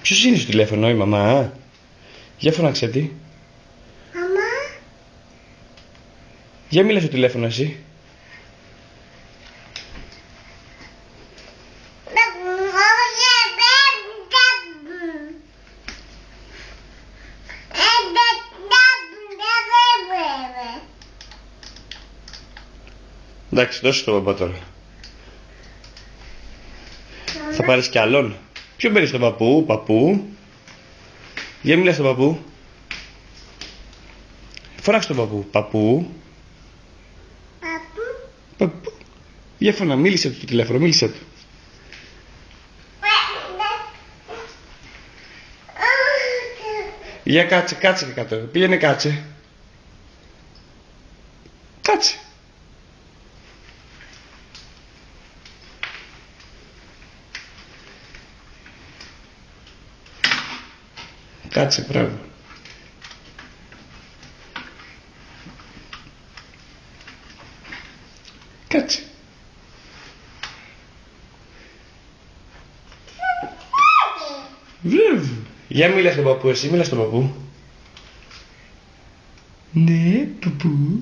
Ποιος είναι στο τηλέφωνο, η μαμά? Για φώναξε τη. Μαμά. Για μίλα στο τηλέφωνο εσύ. Εντάξει, δώσε το παπά τώρα. Θα πάρεις κι άλλον. Ποιο παίρνεις τον παππού, παππού? Για μίλα στον παππού. Φώναξε τον παππού. Παππού. Παππού. Παππού. Για φώνα, μίλησε του το τηλέφωνο, μίλησε του. Για κάτσε, κάτσε και κάτω. Πήγαινε κάτσε. Κάτσε. Κάτσε, μπράβο. Κάτσε. Βέβαια. Για μίλα στον παππού εσύ, μίλα στον παππού. Ναι, παππού.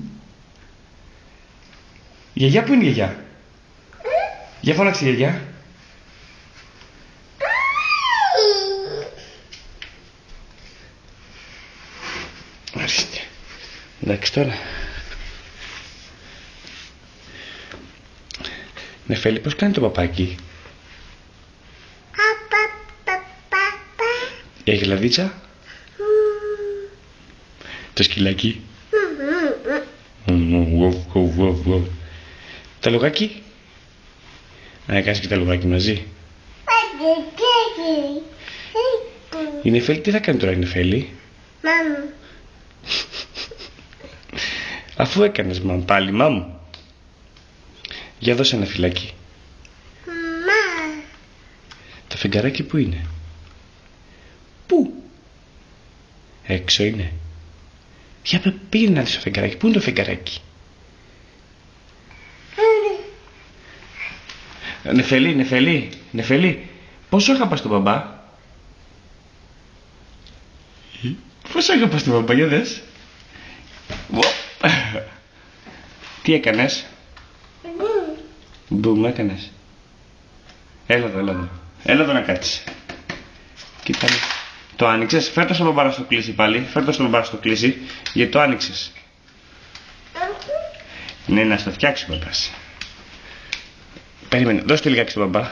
Γιαγιά, πού είναι η γιαγιά? Για φώναξε η γιαγιά. Ορίστε. Εντάξει τώρα. Νεφέλη, πώς κάνει το παπάκι? Έχει λαδίτσα? Το σκυλάκι? Τα λογάκι? Να κάνεις και τα λογάκι μαζί. Η Νεφέλη τι θα κάνει τώρα η Νεφέλη? Αφού έκανες μαμ πάλι μαμ. Για δώσε ένα φυλάκι. Το φεγγαράκι που είναι? Πού? Έξω είναι. Για πήγαινε να δεις το φεγγαράκι. Πού είναι το φεγγαράκι? Νεφελή, Νεφελή, Νεφελή. Πόσο αγαπάς τον μπαμπά? Πόσο αγαπάς τον μπαμπά, για δες. Τι έκανες? Μπουμ έκανες. Έλα εδώ, έλα εδώ. Έλα εδώ να κάτσεις. Κοίτα. Το άνοιξες, φέρ' το στον μπαμπά να στο κλείσει πάλι. Φέρ' το στον μπαμπά να στο κλείσει, γιατί το άνοιξες. Ναι, να στο φτιάξει ο μπαμπάς. Περίμενε, δώστε λιγάκι στον μπαμπά.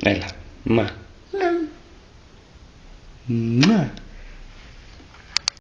Έλα, μα. Μα.